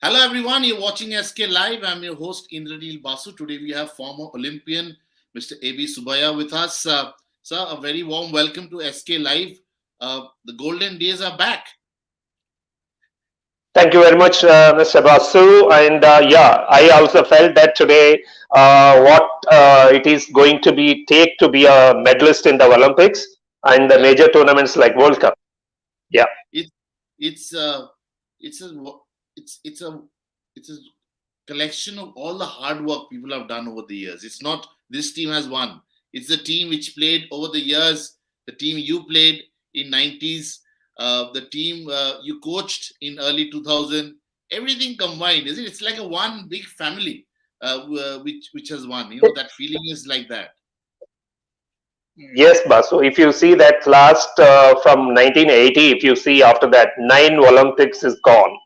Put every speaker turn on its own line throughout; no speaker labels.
Hello everyone, you're watching SK Live. I'm your host Indranil Basu. Today we have former Olympian Mr. A.B. Subbiah with us. Sir, a very warm welcome to SK Live. The golden days are back.
Thank you very much, Mr. Basu. And yeah, I also felt that today, what it is going to be take to be a medalist in the Olympics and the
Yeah,
major tournaments like World Cup. Yeah.
it, it's it's a it's a it's a collection of all the hard work people have done over the years. It's not this team has won. It's the team which played over the years. The team you played in 90s, the team you coached in early 2000. Everything combined, is it? It's like a one big family, which has won. You know that feeling is like that.
Yes, Basu. If you see that last from 1980, if you see after that, 9 Olympics is gone.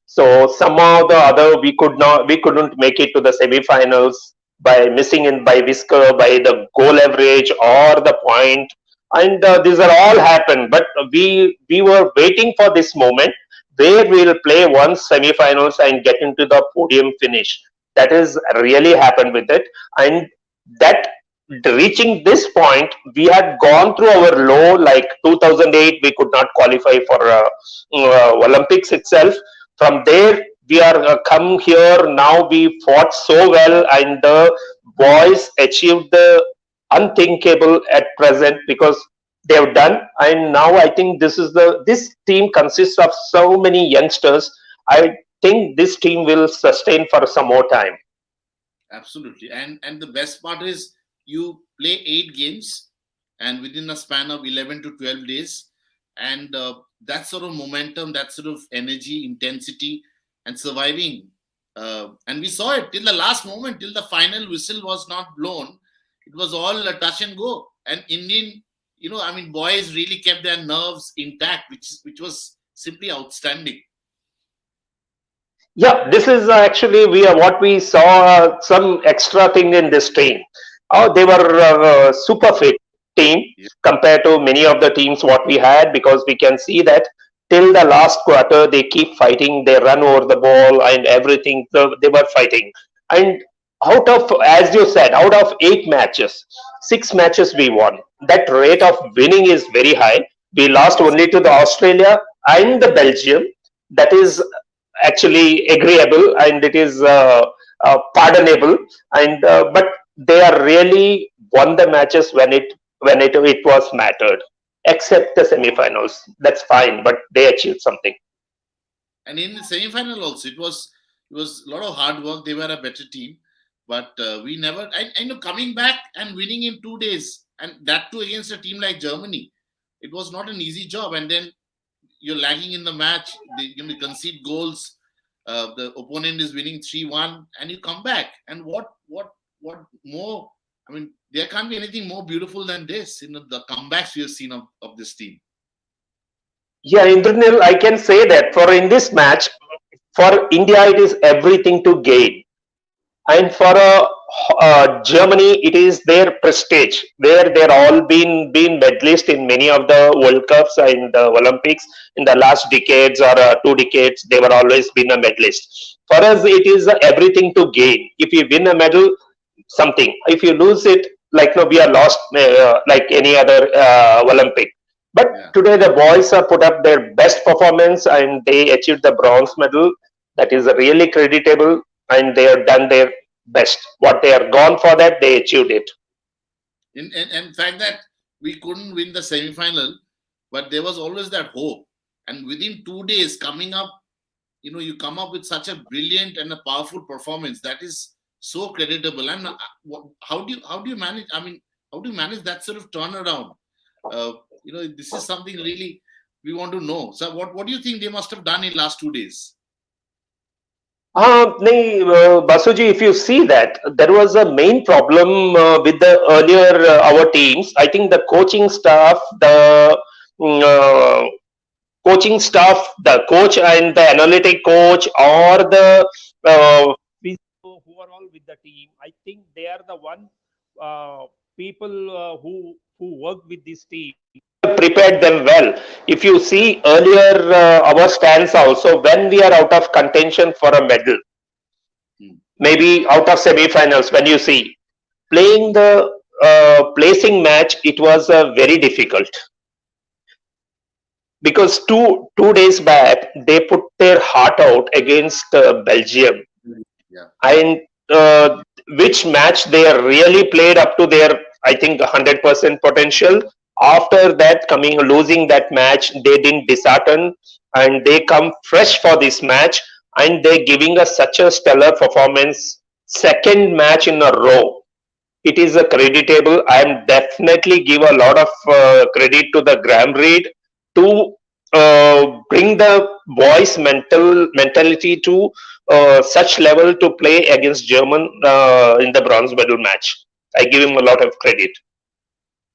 So somehow the other we couldn't make it to the semi-finals by missing in by whisker, by the goal average or the point, and these are all happened. But we were waiting for this moment where we'll play one semi-finals and get into the podium finish. That is really happened with it, and that reaching this point we had gone through our low like 2008 we could not qualify for Olympics itself. From there we are come here now. We fought so well and the boys achieved the unthinkable at present because they have done. And now I think this team consists of so many youngsters. I think this team will sustain for some more time.
Absolutely. And the best part is you play 8 games and within a span of 11 to 12 days, and that sort of momentum, that sort of energy, intensity, and surviving. And we saw it till the last moment, till the final whistle was not blown. It was all a touch and go. And Indian, boys really kept their nerves intact, which was simply outstanding.
Yeah, this is actually we what we saw some extra thing in this team. Oh, they were super fit team
Yeah.
compared to many of the teams what we had because we can see that till the last quarter they keep fighting. They run over the ball and everything. So they were fighting. And out of, as you said, out of 8 matches, 6 matches we won. That rate of winning is very high. We lost
Yes.
only to the Australia and the Belgium. That is actually agreeable and it is pardonable. And but they are really won the matches when it was mattered, except the semifinals. That's fine, but they achieved something.
And in the semi-final also, it was a lot of hard work. They were a better team, but we never. I know coming back and winning in 2 days, and that too against a team like Germany, it was not an easy job. And then you're lagging in the match. You concede goals. The opponent is winning 3-1, and you come back. And what more? I mean, there can't be anything more beautiful than this. The comebacks we have seen of this team.
Yeah, Indranil, I can say that for in this match, for India, it is everything to gain. And for Germany, it is their prestige, where they're all been medalist in many of the World Cups and the Olympics in the last decades or 2 decades. They were always been a medalist. For us, it is everything to gain. If you win a medal, something. If you lose it, like no, we are lost like any other Olympic. But
Yeah.
today the boys have put up their best performance and they achieved the bronze medal. That is really creditable, and they have done their best. What they are gone for that, they achieved it.
In fact that we couldn't win the semi-final, but there was always that hope. And within 2 days coming up, you come up with such a brilliant and a powerful performance that is so creditable. And how do you manage? I mean, how do you manage that sort of turnaround? This is something really we want to know. So, what do you think they must have done in last 2 days?
Basuji, if you see that there was a main problem with the earlier our teams. I think the mm, uh, the coach and the analytic coach, or the physio who are all with the team. I think they are the one people who work with this team. prepared them well. If you see earlier our stance also, when we are out of contention for a medal,
Hmm.
maybe out of semi-finals, when you see playing the placing match, it was very difficult because two days back they put their heart out against Belgium,
Yeah.
and which match they really played up to their, I think, 100% potential. After that, coming losing that match, they didn't dishearten, and they come fresh for this match, and they're giving us such a stellar performance. Second match in a row, it is a creditable. I am definitely give a lot of credit to the Graham Reed to bring the boys' mentality to such level to play against German in the bronze medal match. I give him a lot of credit.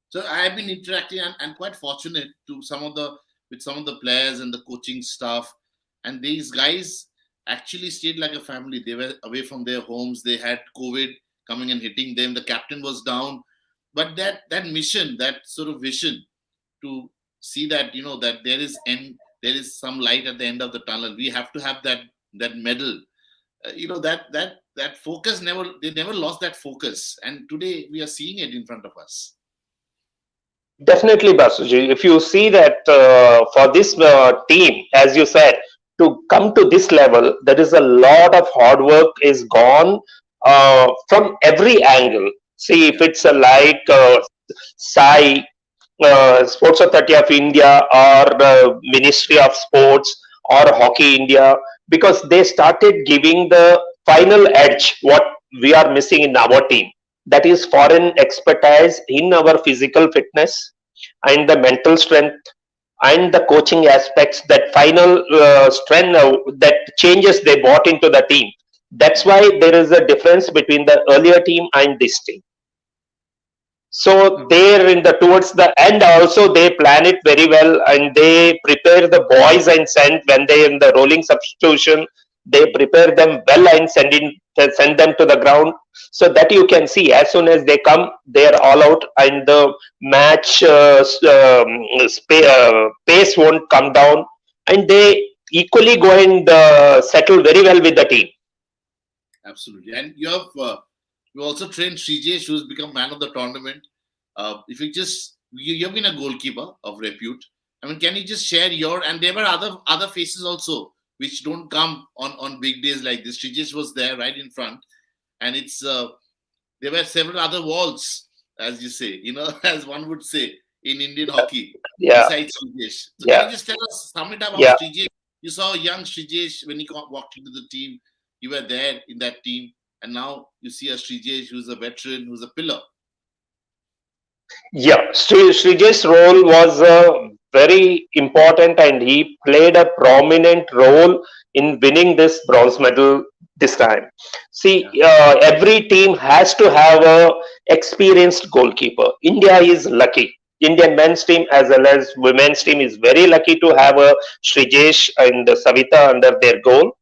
So I have been interacting and quite fortunate to some of the with some of the players and the coaching staff, and these guys actually stayed like a family. They were away from their homes. They had COVID coming and hitting them. The captain was down, but that mission, that sort of vision to see that that there is some light at the end of the tunnel. We have to have that medal. That focus they never lost that focus, and today we are seeing it in front of us.
Definitely, Basuji. If you see that for this team, as you said, to come to this level, there is a lot of hard work is gone from every angle. See, if
Yeah.
it's like Sai, Sports Authority of India, or Ministry of Sports, or Hockey India, because they started giving the final edge what we are missing in our team. That is foreign expertise in our physical fitness and the mental strength and the coaching aspects, that final strength that changes they brought into the team. That's
Mm.
why there is a difference between the earlier team and this team. So there in the towards the end also they plan it very well, and they prepare the boys and send when they in the rolling substitution, they prepare them well and send them to the ground, so that you can see as soon as they come they are all out, and the match pace won't come down, and they equally go and settle very well with the team.
Absolutely. And you also trained Srijesh, who's become man of the tournament. If you just you've been a goalkeeper of repute. I mean, can you just share your and there were other faces also which don't come on big days like this. Srijesh was there right in front, and it's there were several other walls, as you say, as one would say in Indian hockey,
Yeah,
besides Srijesh. So can
yeah,
you just tell us, sum it up how
yeah.
Srijesh? You saw a young Srijesh when he walked into the team. You were there in that team, and now you see a Srijesh who's a veteran, who's a pillar.
Yeah, Srijay's role was very important, and he played a prominent role in winning this bronze medal this time. See,
Yeah,
every team has to have a experienced goalkeeper. India is lucky. Indian men's team as well as women's team is very lucky to have a Srijesh and Savita under their goal.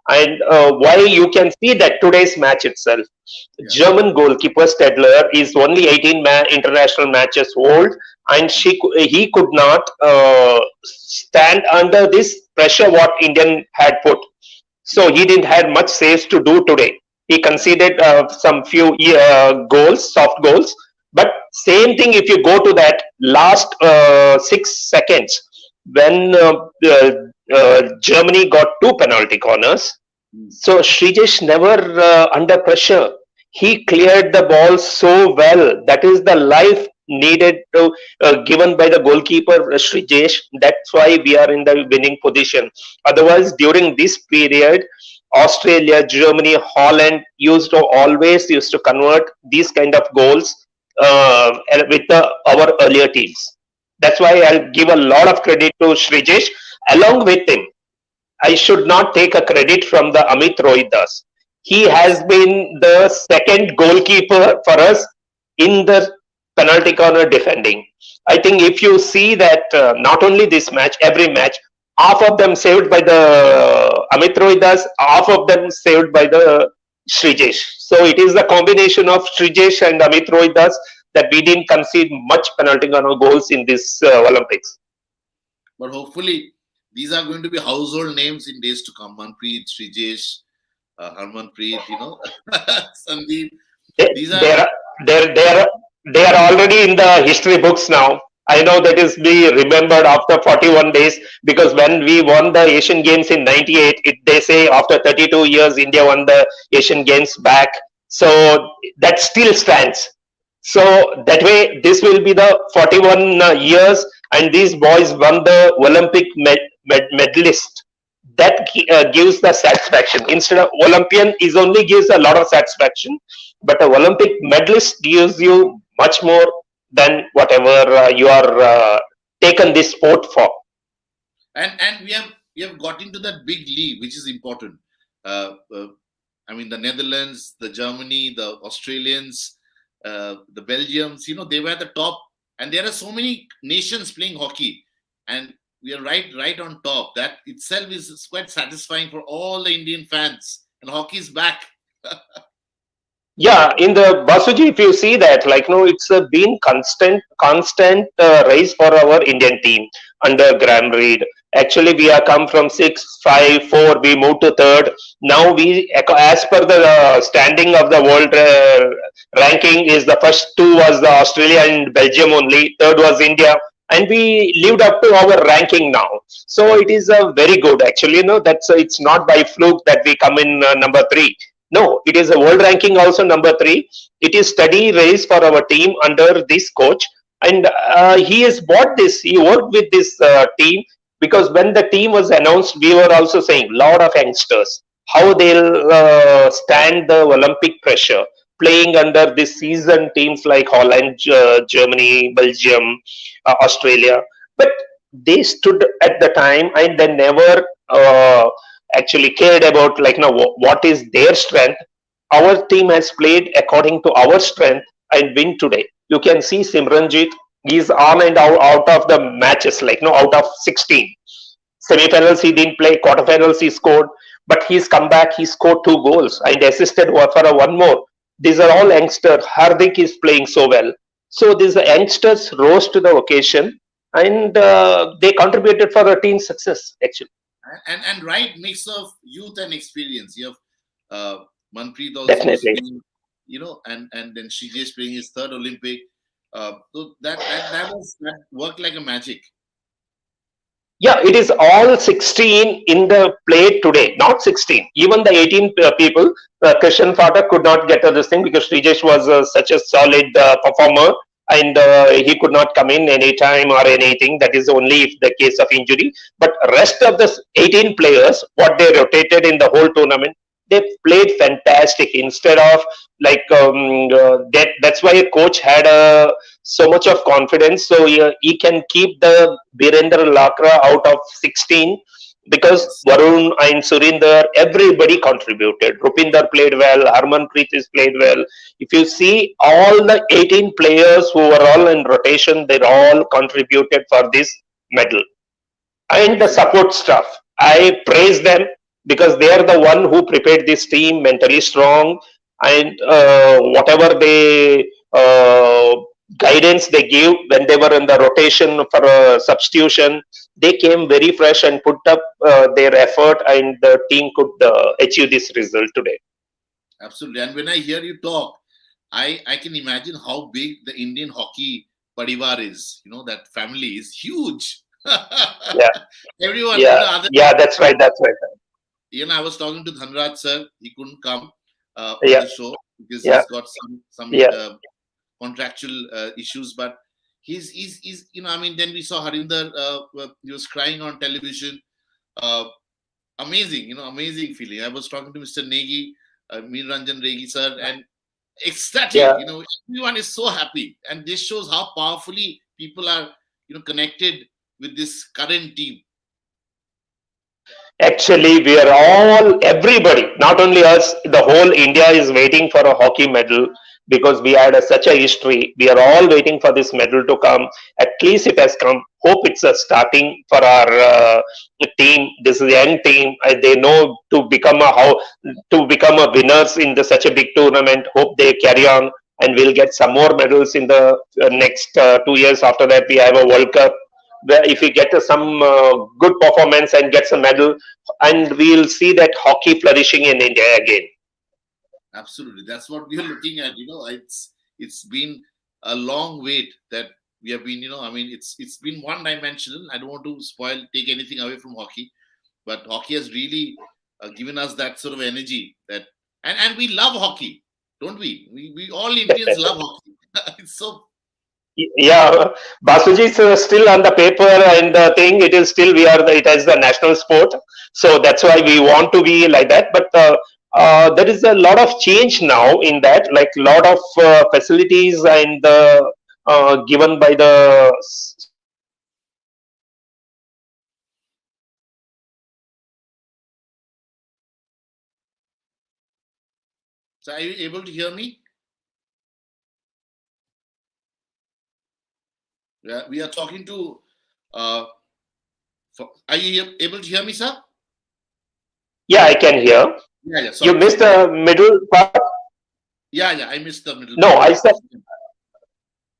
And why you can see that today's match itself,
yeah,
German goalkeeper Stedler is only 18 international matches old, and he could not stand under this pressure what Indian had put. So he didn't have much saves to do today. He
yeah,
conceded some few goals, soft goals. But same thing if you go to that last 6 seconds when Germany got two penalty corners,
mm,
so Srijesh never under pressure. He cleared the ball so well. That is the life needed to given by the goalkeeper Srijesh. That's why we are in the winning position. Otherwise, during this period, Australia, Germany, Holland used to convert these kind of goals with our earlier teams. That's why I'll give a lot of credit to Srijesh. Along with him, I should not take a credit from the Amit Rohidas. He
yes,
has been the second goalkeeper for us in the penalty corner defending. I think if you see that not only this match, every match, half of them saved by the Amit Rohidas, half of them saved by the Srijesh. So it is the combination of Srijesh and Amit Rohidas that we didn't concede much penalty goals in this Olympics.
But hopefully, these are going to be household names in days to come. Manpreet, Srijesh, Harmanpreet, Sandeep.
They,
These are
they're, they are already in the history books now. I know that is be remembered after 41 days because when we won the Asian Games in '98, they say after 32 years India won the Asian Games back. So that still stands. So that way, this will be the 41 years, and these boys won the Olympic medalist. That gives the satisfaction. Instead of Olympian, is only gives a lot of satisfaction, but a Olympic medalist gives you much more than whatever you are taken this sport for.
and we have got into that big league, which is important. I mean, the Netherlands, the Germany, the Australians, the Belgiums. They were at the top, and there are so many nations playing hockey, and we are right on top. That itself is quite satisfying for all the Indian fans, and hockey is back.
Yeah, in the Basuji, if you see that, it's been constant race for our Indian team under Graham Reed. Actually, we are come from 6, 5, 4. We moved to third. Now as per the standing of the world ranking, is the first two was the Australia and Belgium only. Third was India, and we lived up to our ranking now. So it is very good. Actually, that's it's not by fluke that we come in number three. No, it is a world ranking also number three. It is steady race for our team under this coach, and he has bought this. He worked with this team because when the team was announced, we were also saying lot of youngsters how they'll stand the Olympic pressure playing under this seasoned teams like Holland, Germany, Belgium, Australia. But they stood at the time and they never actually cared about what is their strength. Our team has played according to our strength and win today. You can see Simranjit is on and out of the matches, out of 16 semifinals he didn't play, quarterfinals he scored, but he's come back, he scored 2 goals and assisted for one more. These are all youngsters. Hardik is playing so well. So these youngsters rose to the occasion, and they contributed for the team's success actually.
And right mix of youth and experience. You have Manpreet also was
Definitely.
playing, and then Shijesh playing his third Olympic. So that worked like a magic.
Yeah, it is all 16 in the play today, not 16. Even the 18 people, Christian Fata could not get to this thing because Srijesh was such a solid performer and he could not come in any time or anything. That is only if the case of injury. But rest of the 18 players, what they rotated in the whole tournament, they played fantastic. Instead of that's why a coach had so much of confidence, so he can keep the Birendra Lakra out of 16 because
Yes.
Varun and Surinder, everybody contributed. Rupinder played well, Harmanpreet has played well. If you see all the 18 players who were all in rotation, they all contributed for this medal. And the
Absolutely.
support staff, I praise them because they are the one who prepared this team mentally strong, and whatever they guidance they give when they were in the rotation for substitution, they came very fresh and put up their effort, and the team could achieve this result today.
Absolutely. And when I hear you talk, I can imagine how big the Indian hockey parivar is. That family is huge.
Yeah,
Everyone,
yeah, yeah. That's right. That's right.
I was talking to Dhanraj sir. He couldn't come on
Yeah,
the show because
yeah,
he's got some
yeah.
contractual issues. But he's I mean, then we saw Harinder. He was crying on television. Uh, Amazing, amazing feeling. I was talking to Mr. Negi, Mir Ranjan Regi sir, and ecstatic.
Yeah.
Everyone is so happy, and this shows how powerfully people are, connected with this current team.
Actually, we are all, everybody, not only us, the whole India is waiting for a hockey medal because we had such a history. We are all waiting for this medal to come. At least it has come. Hope it's a starting for our team. This is a young team. They know to become a winners in such a big tournament. Hope they carry on. and we'll get some more medals in the next 2 years. After that, we have a World Cup. Where if we get some good performance and get some medal, and we'll see that hockey flourishing in India again.
Absolutely, that's what we are looking at. It's been a long wait that we have been. I mean, it's been one dimensional. I don't want to take anything away from hockey, but hockey has really given us that sort of energy that, and we love hockey, don't we? We all Indians love hockey. It's so.
Yeah, Basuji is still on the paper and the thing. It is still it is the national sport, so that's why we want to be like that. But there is a lot of change now in that, like lot of facilities and given by the sports authority of India.
So, are you able to hear me? Yeah, we are talking to. Uh, are you able to hear me, sir?
Yeah, I can hear.
Yeah.
You
Sorry.
missed the middle part.
Yeah. I missed the middle
No,
part.
I said.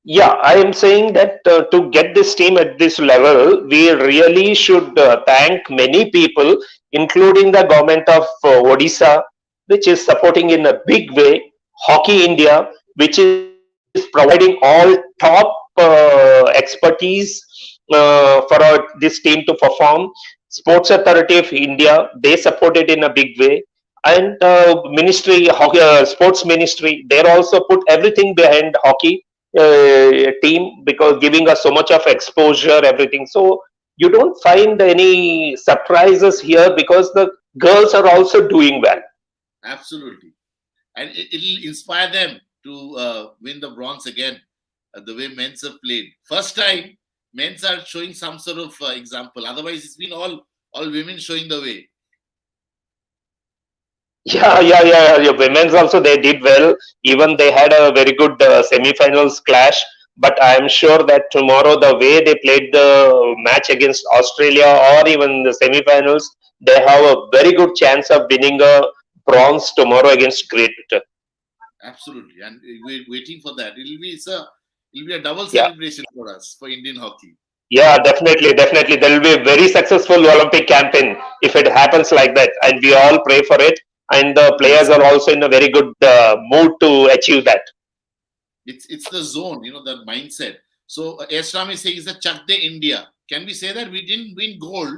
Yeah, I am saying that to get this team at this level, we really should thank many people, including the government of Odisha, which is supporting in a big way Hockey India, which is providing all top expertise for this team to perform. Sports Authority of India, they support it in a big way. And sports ministry, they also put everything behind hockey team because giving us so much of exposure, everything. So you don't find any surprises here because the girls are also doing well.
Absolutely, and it'll inspire them to win the bronze again. The way men's have played, first time men's are showing some sort of example. Otherwise, it's been all women showing the way.
Yeah. Women's also they did well. Even they had a very good semi-finals clash. But I am sure that tomorrow the way they played the match against Australia or even the semi-finals, they have a very good chance of winning a bronze tomorrow against Great Britain.
Absolutely, and we're waiting for that. It'll be a double
Yeah,
celebration for us for Indian hockey.
yeah, definitely. There will be a very successful Olympic campaign if it happens like that, and we all pray for it. And the players
Yes,
are also in a very good mood to achieve that.
it's the zone, that mindset. So Esram is saying it's a Chak De India. Can we say that we didn't win gold,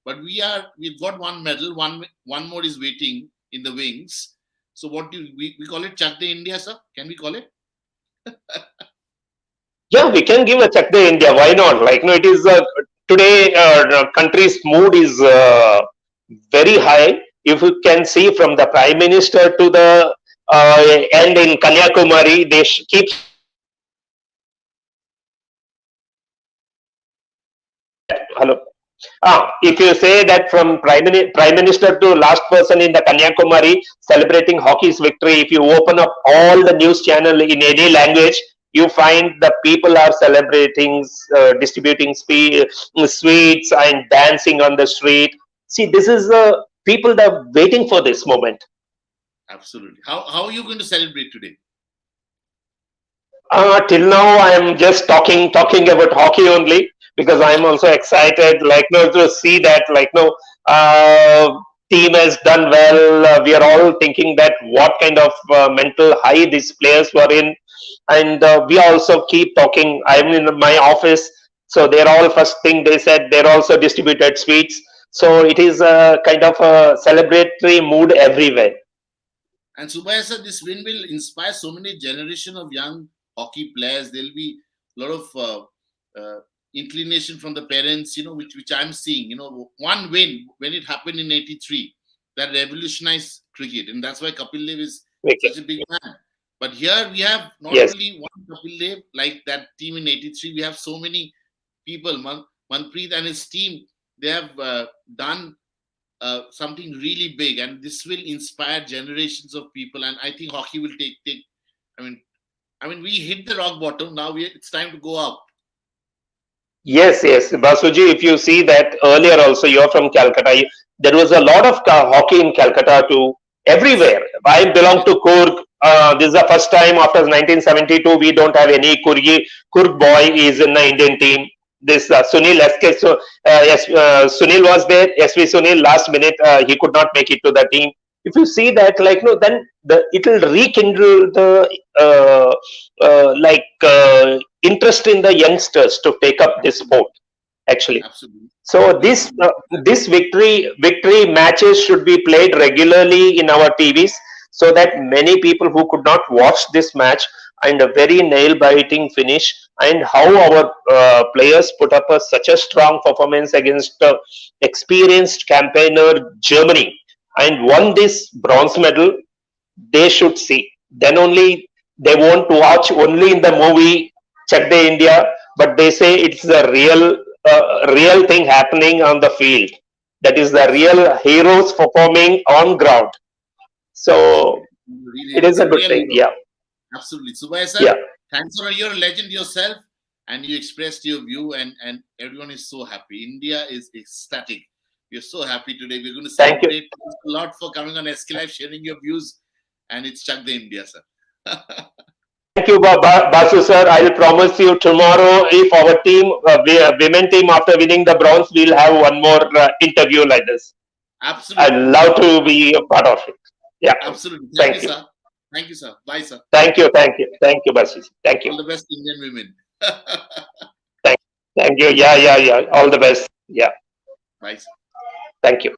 but we've got one medal, one more is waiting in the wings. So what do we call it? Chak De India, sir? Can we call it?
Yeah, we can give a check to India. Why not? Like, no, it is today the country's mood is very high. If you can see from the prime minister to the end in Kanyakumari, they keep saying that. Hello. If you say that from prime minister to last person in the Kanyakumari celebrating hockey's victory, if you open up all the news channel in any language, you find the people are celebrating, distributing sweets and dancing on the street. See, this is the people that are waiting for this moment.
Absolutely. How are you going to celebrate today?
Till now, I am just talking about hockey only because I am also excited, like no, to see that team has done well. We are all thinking that what kind of mental high these players were in, and we also keep talking. I'm in my office, so they're all first thing they said they're also distributed sweets. So it is a kind of a celebratory mood everywhere.
And Subbiah sir, this win will inspire so many generation of young hockey players. There'll be a lot of inclination from the parents, which I'm seeing. One win when it happened in '83 that revolutionized cricket, and that's why Kapil Dev is
Okay.
such a big man. But here we have not
Yes.
only one Kapil Dev like that team in '83. We have so many people. Manpreet and his team, they have done something really big, and this will inspire generations of people. And I think hockey will take. I mean, we hit the rock bottom. Now it's time to go up.
Yes. Basuji, if you see that earlier also, you're from Calcutta. There was a lot of hockey in Calcutta too. Everywhere. I belong to Coorg. this is the first time after 1972 we don't have any Kurg boy is in the Indian team. This Sunil SK, so yes, Sunil was there. SV Sunil last minute he could not make it to the team. If you see that, like no, then it will rekindle the interest in the youngsters to take up this sport actually.
Absolutely.
So
Absolutely.
this victory matches should be played regularly in our TVs so that many people who could not watch this match and a very nail biting finish and how our players put up such a strong performance against experienced campaigner Germany and won this bronze medal, they should see. Then only they won't watch only in the movie Chak De India, but they say it's the real thing happening on the field. That is the
Absolutely.
real heroes performing on ground. So
Absolutely. Really,
it is
it's
a
a
good
real
thing.
hero.
Yeah,
Absolutely. Subhaya sir,
yeah.
thanks for you're a legend yourself and you expressed your view and everyone is so happy. India is ecstatic. We're so happy today. We're going to
Thank you.
celebrate. Thanks a lot for coming on SK Live, sharing your views. And it's Chak De India, sir.
Thank you, Basu sir. I'll promise you tomorrow, if our team, women team, after winning the bronze, we'll have one more interview like this. I'd
Absolutely.
love to be a part of it. Yeah.
Absolutely. Thank you,
Thank you.
sir. Thank you, sir. Bye, sir.
Thank you. Thank you. Thank you, Basu. Thank you.
All the best, Indian women.
Thank, thank you. Yeah, yeah, yeah. All the best. Yeah.
Bye, sir.
Thank you.